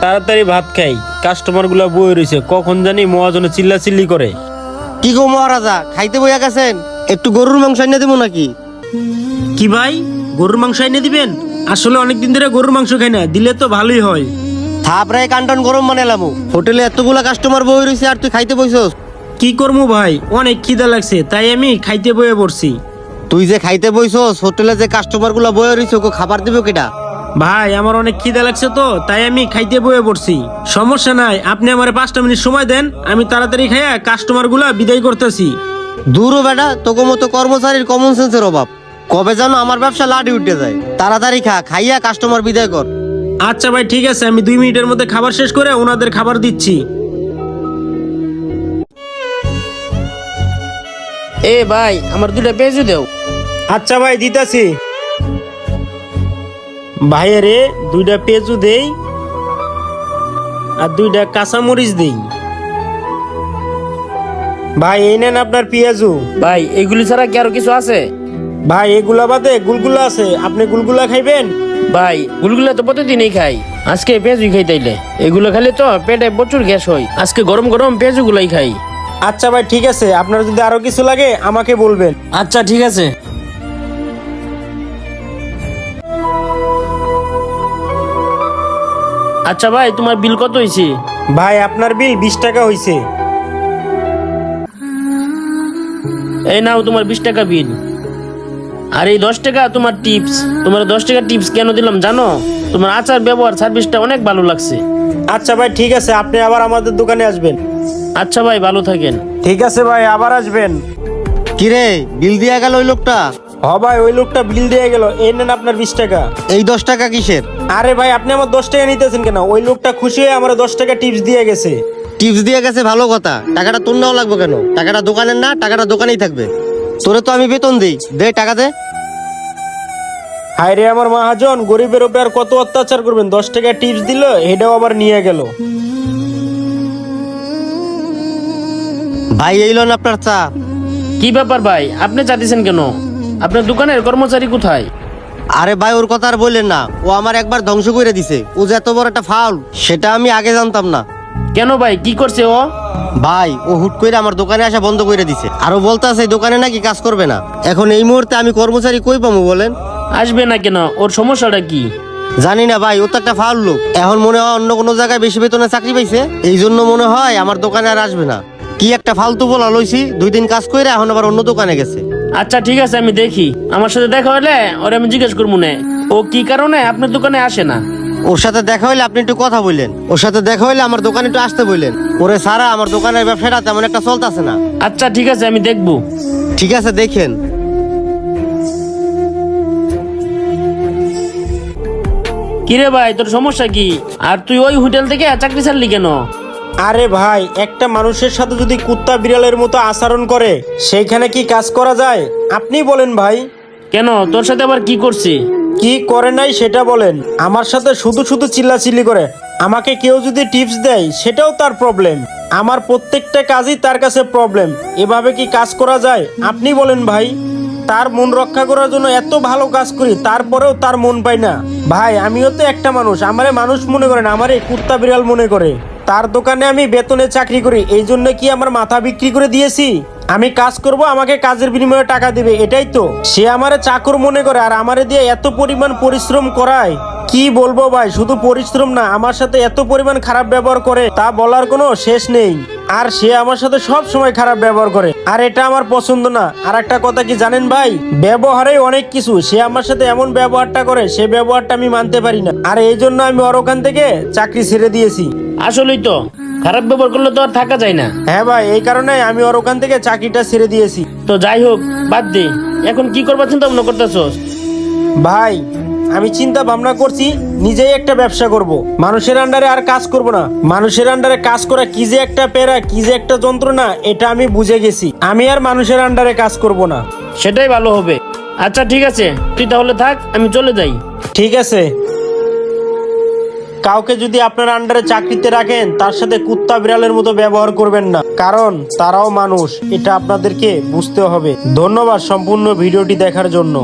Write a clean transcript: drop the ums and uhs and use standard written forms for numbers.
তাড়াতাড়ি ভাত খাই, কাস্টমার গুলা বয়ে রয়েছে, কখন জানি মহাজনে চিল্লাচিল্লি করে। কি গো মহারাজা, খাইতে বইয়া গেছেন? একটু গরুর মাংস এনে দেবো নাকি? কি ভাই, গরুর মাংস এনে দিবেন? আসলে অনেকদিন ধরে গরুর মাংস খাই না, দিলে তো ভালোই হয়। থাপড়ায় কান্টন গরম বানালাম। হোটেলে এতগুলা কাস্টমার বই রয়েছে আর তুই খাইতে বইছস? কি করবো ভাই, অনেক খিদা লাগছে, তাই আমি খাইতে বয়ে পড়ছি। তুই যে খাইতে বইছস, হোটেলে যে কাস্টমার গুলা বই রয়েছে ওকে খাবার দিবে কেটা? ভাই আমার অনেক খিদা লাগছে তো, তাই আমি খাইতে বয়ে পড়ছি। সমস্যা নাই, আপনি আমার 5টা মিনিট সময় দেন, আমি তাড়াতাড়ি খাইয়া কাস্টমার গুলা বিদায় করতেছি। দূরও বেটা, তোকে মতো কর্মচারীর কমন সেন্সের অভাব। কবে যেন আমার ব্যবসা লাডি উঠে যায়। তাড়াতাড়ি খা, খাইয়া কাস্টমার বিদায় কর। আচ্ছা ভাই ঠিক আছে, আমি 2 মিনিটের মধ্যে খাবার শেষ করে ওনাদের খাবার দিচ্ছি। এ ভাই, আমার 2টা পেঁয়াজু দেও। আচ্ছা ভাই দিতাছি। ভাইয়েরে 2টা পেঁয়াজু দেই আর 2টা কাঁচামরিচ দেই। ভাই এই নেন আপনার পেঁয়াজু। ভাই এগুলি ছাড়া কি আরো কিছু আছে? ভাই এগুলা বাদে গুলগুলা আছে, আপনি গুলগুলা খাইবেন? ভাই গুলগুলা তো প্রতিদিনই খাই, আজকে পেঁয়াজুই খাই। তাইলে এগুলো খেলে তো পেটে প্রচুর গ্যাস হয়, আজকে গরম গরম পেঁয়াজু গুলাই খাই। আচ্ছা ভাই ঠিক আছে, আপনার যদি আরো কিছু লাগে আমাকে বলবেন। আচ্ছা ঠিক আছে। আচ্ছা ভাই, তোমার বিল কত হয়েছে? ভাই আপনার বিল 20 টাকা হইছে। এই নাও তোমার 20 টাকা বিল। আর এই 10 টাকা তোমার টিপস। তোমার 10 টাকা টিপস কেন দিলাম জানো? তোমার আচার ব্যবহার সার্ভিসটা অনেক ভালো লাগছে। আচ্ছা ভাই ঠিক আছে, আপনি আবার আমাদের দোকানে আসবেন। আচ্ছা ভাই, ভালো থাকেন। ঠিক আছে ভাই, আবার আসবেন। কিরে, বিল দিয়া গেল ওই লোকটা? হ ভাই, ওই লোকটা বিল দিয়ে গেল, এই নেন আপনার 20 টাকা। এই 10 টাকা কিসের? আরে ভাই আপনি আমার 10 টাকা নিতেছেন কেন? ওই লোকটা খুশি হয়ে আমার 10 টাকা টিপস দিয়ে গেছে। টিপস দিয়ে গেছে ভালো কথা, টাকাটা তোর নাও লাগবে কেন? টাকাটা দোকানের না, টাকাটা দোকানেই থাকবে। তোরে তো আমি বেতন দিই, দে টাকা দে। হায় রে আমার মহাজন, গরিবের উপরে আর কত অত্যাচার করবেন? 10 টাকা টিপস দিল, এটাও আবার নিয়ে গেল। ভাই এই লোন আপনার চা। কি ব্যাপার ভাই, আপনি চাইতেছেন কেন? আপনার দোকানের কর্মচারী কোথায়? আরে ভাই ওর কথা আর বললেন না, ও আমার একবার ধ্বংস করে দিছে। ও যে এত বড় একটা ফাউল সেটা আমি আগে জানতাম না। কেন ভাই, কি করছে ও? ভাই ও হুট করে আমার দোকানে আসা বন্ধ করে দিছে, আরো বলতে আছে দোকানে নাকি কাজ করবে না। এখন এই মুহূর্তে আমি কর্মচারী কই পাবো বলেন? আসবে না কেন? ওর সমস্যাটা কি? জানি না ভাই, ও তো একটা ফাউল লোক। এখন মনে হয় অন্য কোনো জায়গায় বেশি বেতনে চাকরি পাইছে, এই জন্য মনে হয় আমার দোকানে আর আসবে না। কি একটা ফালতু বলা লইছি, 2 দিন কাজ করে এখন আবার অন্য দোকানে গেছে। আচ্ছা ঠিক আছে, আমি দেখি। আমার সাথে দেখা হলে ওরে আমি জিজ্ঞেস করবো না ও কি কারণে আপনার দোকানে আসে না। ওর সাথে দেখা হইলে আপনি একটু কথা বললেন, ওর সাথে দেখা হইলে আমার দোকানে একটু আসতে বললেন। ওরে সারা আমার দোকানের ব্যবসাটা তেমন একটা চলতেছে না। আচ্ছা ঠিক আছে, আমি দেখবো। ঠিক আছে দেখেন। কিরে ভাই, তোর সমস্যা কি? আর তুই ওই হোটেল থেকে চাকরি ছাড়লি কেন? আরে ভাই, একটা মানুষের সাথে যদি কুত্তা বিড়ালের মতো আচরণ করে সেইখানে কি কাজ করা যায়? আপনি বলেন ভাই। কেন, তোর সাথে আবার কি করছে? কি করে নাই সেটা বলেন। আমার সাথে শুধু শুধু চিল্লাচিল্লি করে। আমাকে কেউ যদি টিপস দেয় সেটাও তার প্রবলেম। আমার প্রত্যেকটা কাজই তার কাছে প্রবলেম। এভাবে কি কাজ করা যায়? আপনি বলেন ভাই। তার মন রক্ষা করার জন্য এত ভালো কাজ করি, তারপরেও তার মন পাই না। ভাই আমিও তো একটা মানুষ, আমারে মানুষ মনে করেন, আমারে কুত্তা বিড়াল মনে করে। তার দোকানে আমি বেতনে চাকরি করি, এই জন্য কি আমার মাথা বিক্রি করে দিয়েছি? আমি কাজ করব, আমাকে কাজের বিনিময়ে টাকা দিবে, এটাই তো। সে আমারে চাকর মনে করে আর আমারে দিয়ে এত পরিমাণ পরিশ্রম করায়। কি বলবো ভাই, শুধু পরিশ্রম না, আমার সাথে এত পরিমাণ খারাপ ব্যবহার করে তা বলার কোনো শেষ নেই। আর সে আমার সাথে সব সময় খারাপ ব্যবহার করে, আর এটা আমার পছন্দ না। আর একটা কথা কি জানেন ভাই, ব্যবহারে অনেক কিছু। সে আমার সাথে এমন ব্যবহারটা করে, সে ব্যবহারটা আমি মানতে পারি না। আর এই জন্য আমি ওর ওখান থেকে চাকরি ছেড়ে দিয়েছি। আসলেই তো, খারাপ ব্যবহার করলে তো আর থাকা যায় না। হ্যাঁ ভাই, এই কারণে আমি ওর ওখান থেকে চাকরিটা ছেড়ে দিয়েছি। তো যাই হোক, বাদ দে। এখন কি করবার চিন্তা ভাবনা করতেছস? ভাই আমি চিন্তা ভাবনা করছি নিজেই একটা ব্যবসা করব। মানুষের আন্ডারে আর কাজ করব না। মানুষের আন্ডারে কাজ করা কি যে একটা পেরা, কি যে একটা যন্ত্রণা, এটা আমি বুঝে গেছি। আমি আর মানুষের আন্ডারে কাজ করব না। সেটাই ভালো হবে। আচ্ছা ঠিক আছে, তুই তাহলে থাক, আমি চলে যাই। ঠিক আছে। কাউকে যদি আপনার আন্ডারে চাকরিতে রাখেন, তার সাথে কুত্তা বিড়ালের মতো ব্যবহার করবেন না, কারণ তারাও মানুষ। এটা আপনাদেরকে বুঝতে হবে। ধন্যবাদ সম্পূর্ণ ভিডিওটি দেখার জন্য।